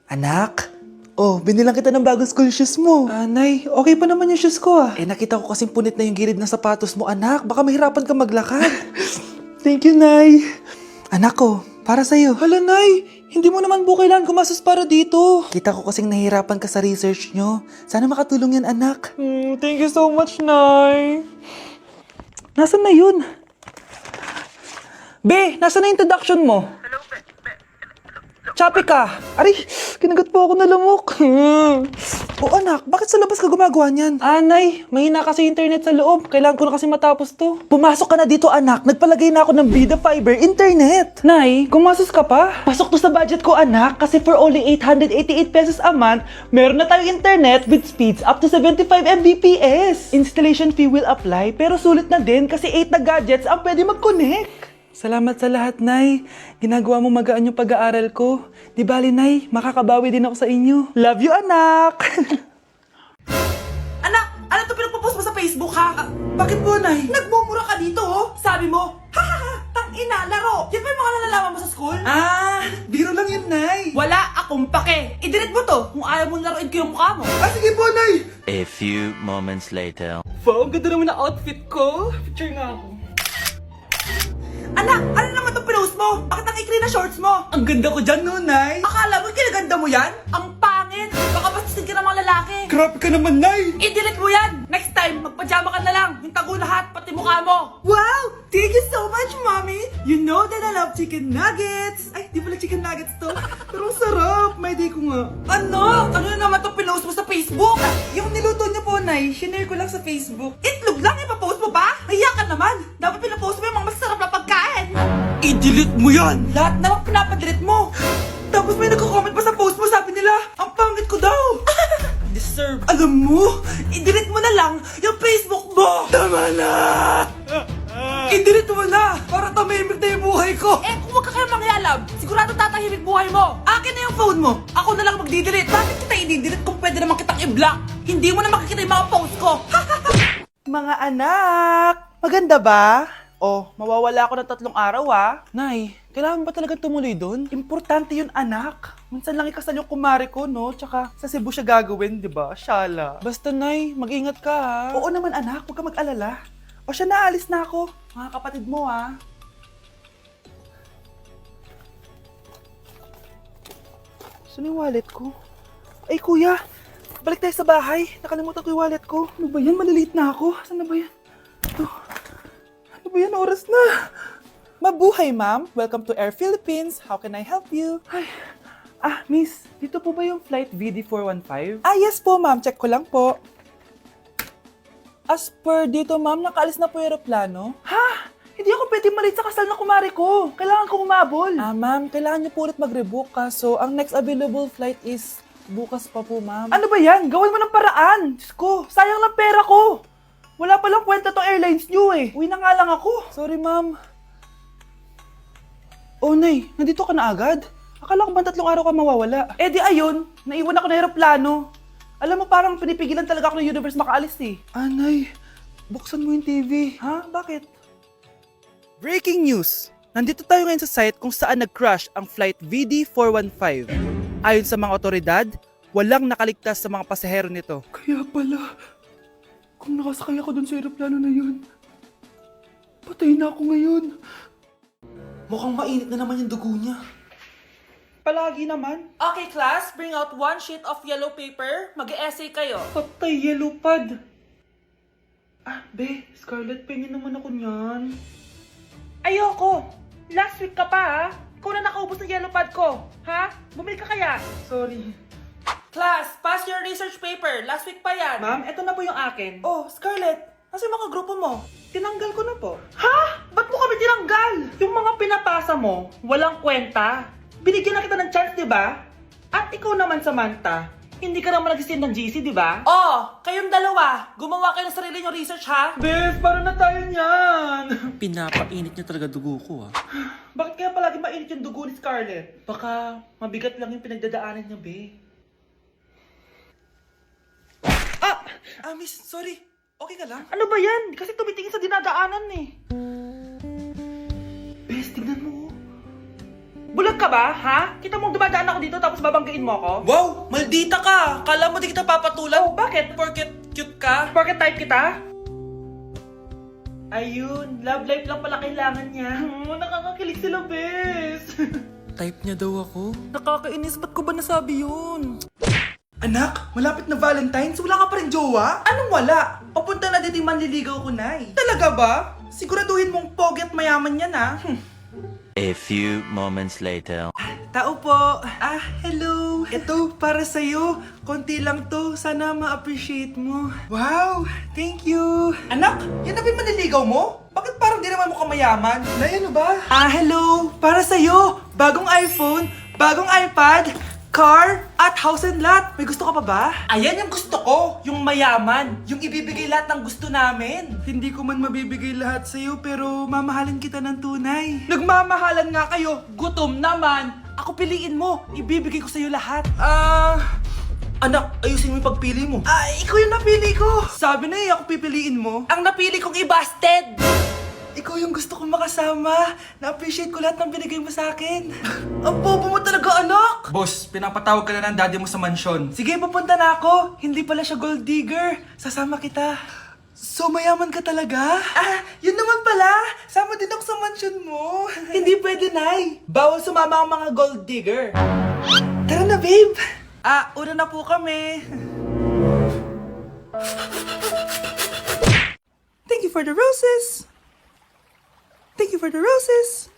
Anak? Oh, binilang kita ng bagong school shoes mo. Nay, okay pa naman yung shoes ko nakita ko kasing punit na yung gilid ng sapatos mo, anak. Baka mahirapan ka maglakad. Thank you, Nay. Anak ko, para sa'yo. Hala, Nay. Hindi mo naman po kailangan gumastos para dito. Kita ko kasing nahihirapan ka sa research nyo. Sana makatulong yan, anak. Thank you so much, Nay. Nasaan na yun? Be, nasaan na yung introduction mo? Chapi ka! Aray, kinagat po ako na lamok. O anak, bakit sa labas ka gumagawa niyan? Nay, mahina kasi internet sa loob. Kailangan ko na kasi matapos to. Pumasok ka na dito, anak. Nagpalagay na ako ng Bida Fiber Internet. Nay, gumasos ka pa? Pasok to sa budget ko, anak. Kasi for only 888 pesos a month, meron na tayong internet with speeds up to 75 Mbps. Installation fee will apply, pero sulit na din kasi 8 na gadgets ang pwede mag-connect. Salamat sa lahat, Nay. Ginagawa mo magaan yung pag-aaral ko. Di bali, Nay, makakabawi din ako sa inyo. Love you, anak! Anak, ano to pinagpo-post mo sa Facebook, ha? Bakit po, Nay? Nagmumura ka dito, oh. Sabi mo, ha, tang-ina, laro. Yan ba yung mga nalalaman mo sa school? Biro lang yun, Nay. Wala akong pake. I-delete mo to kung ayaw mong laruin ko yung mukha mo. Sige po, Nay. A few moments later. Wow, ang ganda naman na outfit ko. Picture nga ako. Anak, ano naman itong pinost mo? Bakit ang ikli na shorts mo? Ang ganda ko dyan, no, Nay? Akala mo kinaganda mo yan? Ang pangit. Baka bastusin ka ng mga lalaki. Grabe ka naman, Nay. I-delete mo yan. Next time, magpajama ka na lang. Yung tago lahat, pati mukha mo. Wow! Thank you so much, Mommy! You know that I love chicken nuggets! Ay, di pala chicken nuggets to. Pero ang sarap! May day ko nga. Ano? Ano na naman itong pinost mo sa Facebook? Yung niluto niyo po, Nay, shinare ko lang sa Facebook. Itlog lang ipapost mo pa? Hiya ka naman. Dapat pinapost mo yung mga masarap na pagkain. I-delete mo yan. Lahat naman pinapadelete mo. Tapos may nagko-comment pa sa post mo, sabi nila, ang pangit ko daw! Deserve. Alam mo, I-delete mo na lang yung Facebook mo. tama na! I-delete mo na! Para tumimik na yung buhay ko! Eh, kung wag ka kayo mangyalab, sigurado tatahimik buhay mo. Akin na yung phone mo. Ako na lang magdi-delete. Bakit kita i-delete kung pwede naman kitang i-block? Hindi mo na makikita yung mga post ko. Mga anak! Maganda ba? Oh, mawawala ako ng 3 araw Nay, kailangan ba talaga tumuloy doon? Importante yun, anak. Minsan lang ikasal yung kumare ko, no? Tsaka sa Cebu siya gagawin, di ba? Shala. Basta, Nay, mag-ingat ka, ha? Oo naman, anak. Huwag ka mag-alala. O siya, naalis na ako. Mga kapatid mo, ha? Saan yung wallet ko? Ay, kuya! Balik tayo sa bahay. Nakalimutan ko yung wallet ko. Ano ba yan? Maliliit na ako. Saan na ba yan? Ito. Ano ba yan? Oras na. Mabuhay, ma'am. Welcome to Air Philippines. How can I help you? Ay. Miss. Dito po ba yung flight VD415? Yes po, ma'am. Check ko lang po. As per dito, ma'am, nakaalis na po yung aeroplano. Ha? Hindi ako pwede malit sa kasal na kumari ko. Kailangan ko umabol. Ma'am, kailangan niyo po ulit mag-rebook So, ang next available flight is bukas pa po, ma'am. Ano ba yan? Gawin mo ng paraan. Diyos ko, sayang lang pera ko. Wala palang kwenta tong airlines niyo Uwi na nga lang ako. Sorry, ma'am. Oh, Nay, nandito ka na agad? Akala ko ba 3 araw ka mawawala? Eh di ayun, naiwan ako ng aeroplano. Alam mo, parang pinipigilan talaga ako ng universe makaalis Nay, buksan mo yung TV. Ha? Bakit? Breaking news! Nandito tayo ngayon sa site kung saan nag-crash ang flight VD415. Ayon sa mga otoridad, walang nakaligtas sa mga pasahero nito. Kaya pala, kung nakasakay ako dun sa aeroplano na yun, patay na ako ngayon. Mukhang mainit na naman yung dugo niya. Palagi naman. Okay, class, bring out 1 sheet of yellow paper. Mag-essay kayo. Patay, yellow pad. Be, Scarlett, pengin naman ako niyan. Ayoko. Last week ka pa, ha? Ikaw na nakaubos ng yellow pad ko. Ha? Bumili ka kaya? Sorry. Class, pass your research paper. Last week pa yan. Ma'am, eto na po yung akin. Oh, Scarlett, nasa yung mga grupo mo? Tinanggal ko na po. Ha? Ba't mo kami tinanggal? Yung mga pinapasa mo, walang kwenta. Binigyan na kita ng chance, di ba? At ikaw naman, Samantha, hindi ka naman nag-send ng GC, di ba? Oh, kayong dalawa, gumawa kayo ng sarili nyo research, ha? Bes, paano na tayo niyan? Pinapainit niya talaga dugo ko Bakit kaya palagi mainit yung dugo ni Scarlett? Baka mabigat lang yung pinagdadaanan niya, be. Miss, sorry. Okay ka lang? Ano ba yan? Kasi tumitingin sa dinadaanan eh. Bes, tignan mo. Bulag ka ba, ha? Kita mong dumadaan ako dito tapos babanggiin mo ako? Wow, maldita ka! Kala mo di kita papatulan? Oh, bakit? Porket cute ka? Porket type kita? Ayun, love life lang pala kailangan niya. Nakakakilig sila, bes. Type niya daw ako? Nakakainis, ba't ko ba nasabi yun? Anak, malapit na Valentine's, wala ka pa rin jowa? Anong wala? Papunta na dito yung manliligaw ko, Nay. Talaga ba? Siguraduhin mong pogi at mayaman yan, ha? A few moments later. Tao po. Hello. Ito, para sa'yo. Konti lang to. Sana ma-appreciate mo. Wow, thank you. Anak, yan na ba yung manliligaw mo? Bakit parang di naman mo kamayaman? Nay, ano ba? Hello. Para sa'yo. Bagong iPhone, bagong iPad, car, at house and lot. May gusto ka pa ba? Ayan yung gusto ko. Yung mayaman. Yung ibibigay lahat ng gusto namin. Hindi ko man mabibigay lahat sa'yo, pero mamahalin kita ng tunay. Nagmamahalan nga kayo. Gutom naman. Ako piliin mo. Ibibigay ko sa'yo lahat. Anak, ayusin mo yung pagpili mo. Ikaw yung napili ko. Sabi na ako pipiliin mo. Ang napili kong i-busted. Ikaw yung gusto kong makasama. Na-appreciate ko lahat ng binigay mo sa akin. Ang bobo mo talaga, anak! Boss, pinapatawag ka na ng daddy mo sa mansyon. Sige, papunta na ako. Hindi pala siya gold digger. Sasama kita. So, mayaman ka talaga? Yun naman pala. Sama din ako sa mansyon mo. Hindi pwede, Nay. Bawal sumama ang mga gold digger. Tara na, babe. Una na po kami. Thank you for the roses. Thank you for the roses.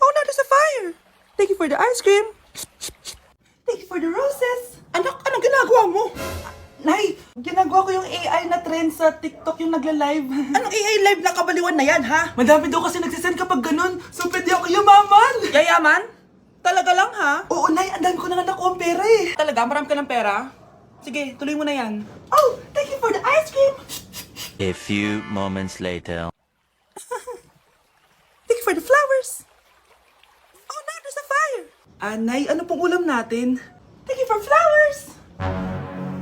Oh, now there's a fire. Thank you for the ice cream. Thank you for the roses. Anak, anong ginagawa mo? Nay, ginagawa ko yung AI na trend sa TikTok yung nagla-live. Anong AI live na kabaliwan na yan, ha? Madami daw kasi nagsisend kapag ganun. So, pwede ako yumaman. Yayaman? Talaga lang, ha? Oo, Nay. Ang dami ko na nga nakuha ang pera, eh. Talaga? Marami ka ng pera? Sige, tuloy mo na yan. Oh, thank you for the ice cream. A few moments later. Thank you for the flowers. Oh, now there's a fire. Nay, ano pong ulam natin? Thank you for flowers.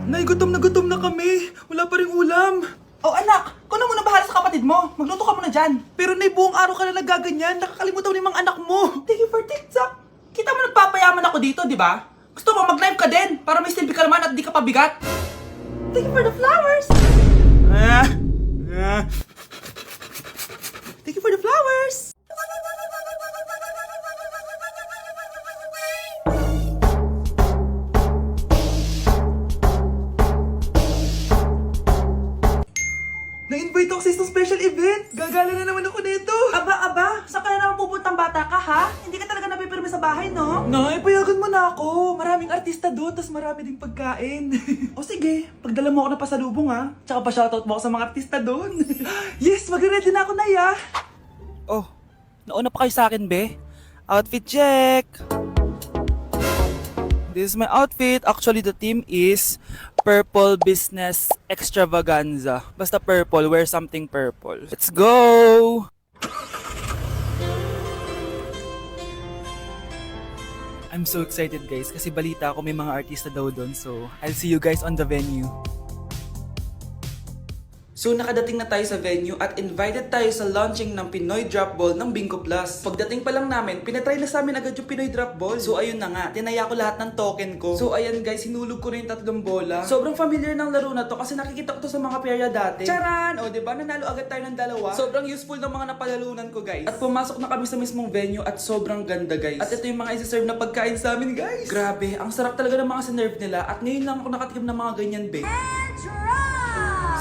Nay, gutom na kami. Wala pa rin ulam. Oh, anak, kung na muna bahala sa kapatid mo. Magluto ka muna dyan. Pero Nay, buong araw ka na nagaganyan. Nakakalimutan mo yung mga anak mo. Thank you for TikTok. Kita mo nagpapayaman ako dito, di ba? Gusto mo mag-live ka din para may silbi ka naman at di ka pabigat. Thank you for the flowers. Thank you for the flowers. Na-invite ako sa isang special event. Gagala na naman ako nito. Aba, saan ka na naman pupuntang bata ka, ha? Hindi ka talaga napipirme sa bahay, no? Nay, payagan mo na ako. Maraming artista doon, tas marami ding pagkain. O sige, pagdala mo ako ng pasalubong, ha? Tsaka pa-shoutout mo ako sa mga artista doon. Yes, mag-ready na ako, Nay, ha? Oh, nauna pa kayo sa akin, be? Outfit check! This is my outfit. Actually, the theme is Purple Business Extravaganza. Basta purple, wear something purple. Let's go! I'm so excited, guys, kasi balita ako may mga artista daw doon. So, I'll see you guys on the venue. So nakadating na tayo sa venue at invited tayo sa launching ng Pinoy Drop Ball ng Bingo Plus. Pagdating pa lang namin, pinatry na sa amin agad yung Pinoy Drop Ball. So ayun na nga, tinaya ko lahat ng token ko. So ayan guys, hinulog ko na yung 3 bola. Sobrang familiar ng laro na to kasi nakikita ko to sa mga perya dati. Charan! O diba, nanalo agad tayo ng 2. Sobrang useful ng mga napalalunan ko guys. At pumasok na kami sa mismong venue at sobrang ganda guys. At ito yung mga isi-serve na pagkain sa amin guys. Grabe, ang sarap talaga ng mga sinerve nila at ngayon lang ako nakatikim ng mga ganyan be.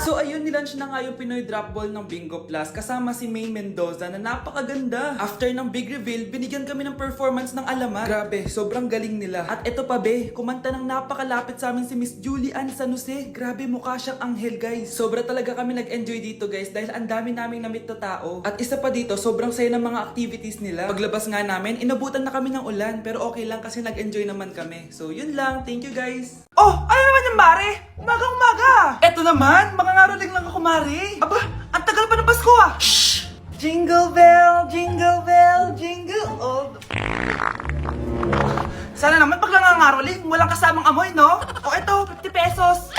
So ayun, nilaunch na nga yung Pinoy Drop Ball ng Bingo Plus kasama si May Mendoza na napakaganda. After ng big reveal, binigyan kami ng performance ng alamat. Grabe, sobrang galing nila. At eto pa be, kumanta ng napakalapit sa amin si Miss Julian San Jose. Grabe, mukha siyang anghel guys. Sobra talaga kami nag-enjoy dito guys dahil ang dami naming na-meet na tao. At isa pa dito, sobrang saya ng mga activities nila. Paglabas nga namin, inabutan na kami ng ulan pero okay lang kasi nag-enjoy naman kami. So yun lang, thank you guys. Oh, ano naman yung Mare? Umaga-umaga! Eto naman, makangaroling lang ako, Mare. Aba, ang tagal pa ng Pasko ah! Shh! Jingle bell, jingle bell, jingle all the... Sana naman pag nangangaroling, walang kasamang amoy, no? O eto, 50 pesos.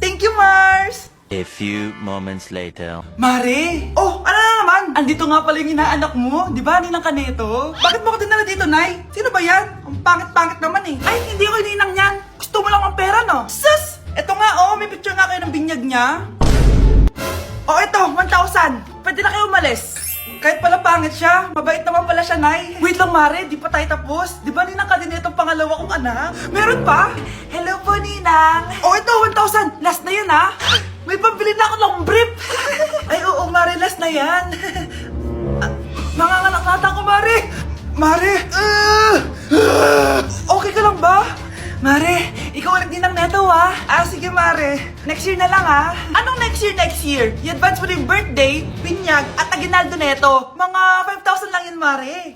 Thank you, Mars! A few moments later. Mare! Oh, ano na naman? Andito nga pala yung inaanak mo. Di ba, Ninang Kaneto? Bakit mo ko dinala dito, Nay? Sino ba yan? Ang pangit-pangit naman eh. Ay, hindi ko ninang yan. Gusto mo lang ang pera, no? Sus! Eto nga, oh. May picture nga kayo ng binyag niya. Oh, eto. 1,000. Pwede na kayo umalis. Kahit pala pangit siya, mabait naman pala siya, Nay. Wait lang, Mare. Di pa tayo tapos. Di ba, Ninang Kaneto ang pangalawa kong anak? Meron pa? Hello po, Ninang. Oh, ito. 1,000. Last na yun, ha? May pambili na ako ng brief. Ay, oo, Mare. Last na yan. Nanganganak nata ako, Mare. Mare. Okay ka lang ba? Mare, ikaw ulit din ang neto, ha? Sige, Mare. Next year na lang, ha? Anong next year, next year? I-advance mo na yung birthday, binyag, at aginaldo neto. Mga 5,000 lang yun, Mare.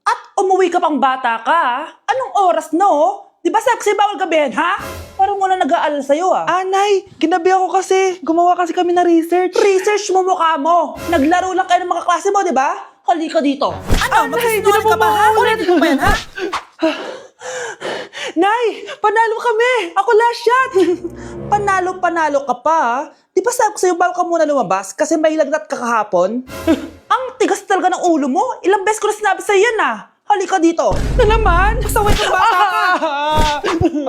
At umuwi ka pang bata ka, ah? Anong oras na, oh? Di ba sexy bawal gabihin, ha? Parang wala nag-aalala sa'yo, ah. Nay, ginabi ako kasi. Gumawa kasi kami na research. Research mo mukha mo. Naglaro lang kayo ng mga klase mo, di ba? Halika dito. Ano? Magsisinungaling ka ba, ha? Ulitin mo ba yan, ha? Nay, panalo kami. Ako last shot. Panalo ka pa, ah. Di ba sabi ko sa'yo bago ka muna lumabas kasi may lagnat ka kahapon? Ang tigas talaga ng ulo mo. Ilang beses ko na sinabi sa'yo yan, ah. Halika dito. Na naman? Pasaway ka bata ka.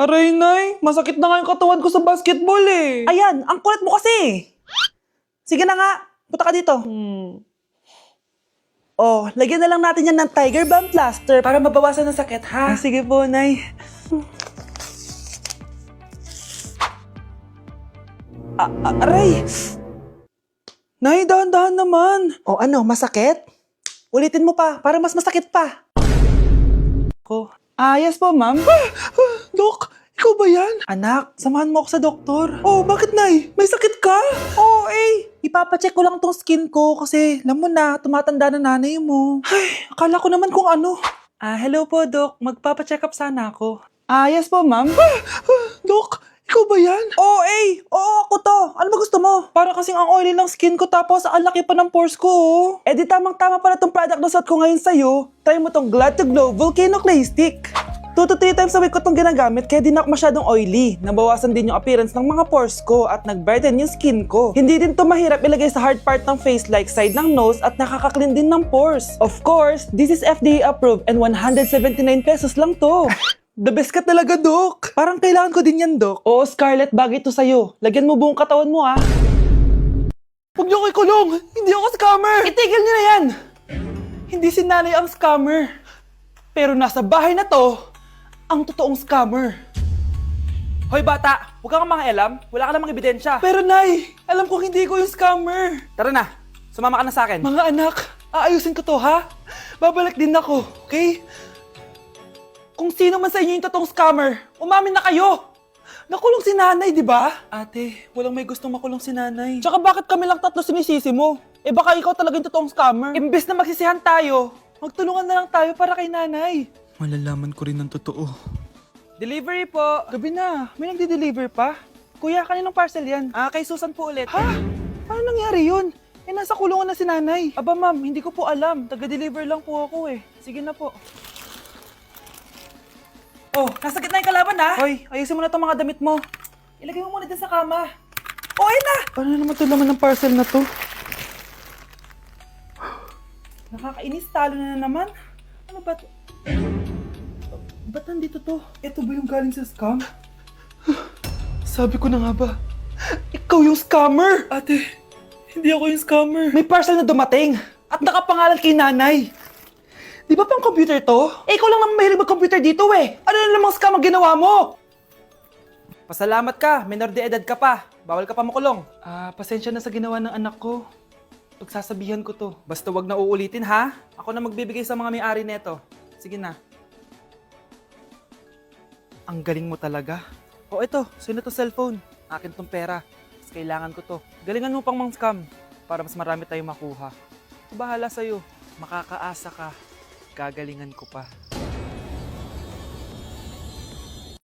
Aray, Nay. Masakit na nga yung katawan ko sa basketball, eh. Ayan, ang kulit mo kasi. Sige na nga, punta ka dito. Oh, lagyan na lang natin yan ng Tiger Balm plaster para mabawasan ng sakit, ha? Sige po, Nay. Aray! Nay, dahan-dahan naman. Oh, ano, masakit? Ulitin mo pa, para mas masakit pa. Yes po, ma'am. Dok, ikaw ba yan? Anak, samahan mo ako sa doktor. Oh, bakit, Nay? May sakit ka? Oo, ipapacheck ko lang tong skin ko kasi alam mo na, tumatanda na nanay mo. Ay, akala ko naman kung ano. Hello po, Dok. Magpapacheck up sana ako. Yes po, ma'am. Dok, ikaw ba yan? Oo, ako to. Ano ba gusto mo? Para kasing ang oily ng skin ko tapos ang laki pa ng pores ko, oh. Di tamang-tama pala tong product na suot ko ngayon sa'yo. Try mo tong Glad to Glow Volcano Clay Stick. 2 to 3 times a week ko tong ginagamit kaya di na ako masyadong oily. Nabawasan din yung appearance ng mga pores ko at nag-brighten yung skin ko. Hindi din to mahirap ilagay sa hard part ng face like side ng nose at nakaka-clean din ng pores. Of course, this is FDA approved and 179 pesos lang to. The best ka talaga, Dok. Parang kailangan ko din yan, Dok. Oo, Scarlett, bagay to sa'yo. Lagyan mo buong katawan mo, ha? Huwag niyo ko ikulong. Hindi ako scammer. Itigil niyo na yan! Hindi si nanay ang scammer. Pero nasa bahay na to, ang totoong scammer. Hoy bata, huwag kang mangialam. Wala ka namang ebidensya. Pero Nay, alam ko hindi ko yung scammer. Tara na, sumama ka na sa akin. Mga anak, aayusin ko to, ha? Babalik din ako, okay? Kung sino man sa inyo yung totoong scammer, umamin na kayo! Nakulong si nanay, di ba? Ate, walang may gustong makulong si nanay. Tsaka bakit kami lang tatlo sinisisi mo? Baka ikaw talaga yung totoong scammer. Imbes na magsisihan tayo, magtulungan na lang tayo para kay nanay. Malalaman ko rin ang totoo. Delivery po. Gabi na, may nagde-deliver pa? Kuya, kaninong parcel yan? Kay Susan po ulit. Ha? Paano nangyari yun? Nasa kulungan na si nanay. Aba ma'am, hindi ko po alam. Taga-deliver lang po ako eh. Sige na po. Oh, nasa gitna yung kalaban ha? Hoy, ayusin mo na itong mga damit mo. Ilagay mo muna dyan sa kama. Oh, ayun na! Paano naman ito laman ng parcel na to? Nakakainis, talo na naman. Ano ba? Ba't nandito to? Ito ba yung galing sa scam? Sabi ko na nga ba, ikaw yung scammer! Ate, hindi ako yung scammer. May parcel na dumating at nakapangalan kay nanay. Di ba pang computer to? Ikaw lang naman mahilig mag-computer dito eh. Ano na namang scam ang ginawa mo? Pasalamat ka, minor de edad ka pa. Bawal ka pa makulong. Pasensya na sa ginawa ng anak ko. Pagsasabihan ko to. Basta wag na uulitin ha. Ako na magbibigay sa mga may-ari neto. Sige na. Ang galing mo talaga. O ito, sino to cellphone? Akin tong pera. Mas kailangan ko to. Galingan mo pang mang scam para mas marami tayong makuha. Bahala sa'yo. Makakaasa ka. Gagalingan ko pa.